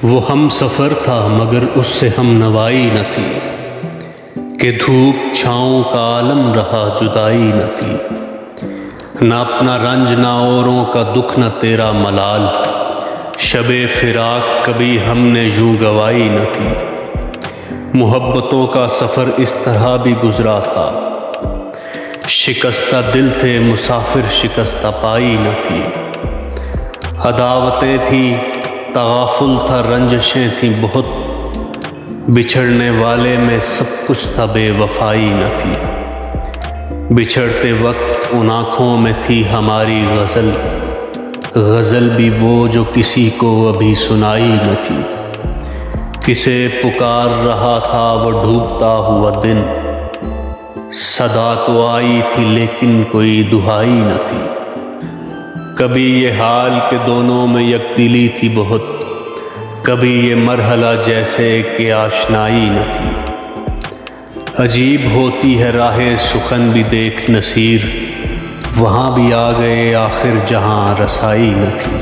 وہ ہم سفر تھا مگر اس سے ہم نوائی نہ تھی، کہ دھوپ چھاؤں کا عالم رہا جدائی نہ تھی۔ نہ اپنا رنج نہ اوروں کا دکھ نہ تیرا ملال، شب فراق کبھی ہم نے یوں گوائی نہ تھی۔ محبتوں کا سفر اس طرح بھی گزرا تھا، شکستہ دل تھے مسافر شکستہ پائی نہ تھی۔ عداوتیں تھیں تغافل تھا رنجشیں تھیں بہت، بچھڑنے والے میں سب کچھ تھا بے وفائی نہ تھی۔ بچھڑتے وقت ان آنکھوں میں تھی ہماری غزل، غزل بھی وہ جو کسی کو ابھی سنائی نہ تھی۔ کسے پکار رہا تھا وہ ڈوبتا ہوا دن، صدا تو آئی تھی لیکن کوئی دہائی نہ تھی۔ کبھی یہ حال کہ دونوں میں یک دلی تھی بہت، کبھی یہ مرحلہ جیسے کہ آشنائی نہ تھی۔ عجیب ہوتی ہے راہ سخن بھی دیکھ نصیر، وہاں بھی آ گئے آخر جہاں رسائی نہ تھی۔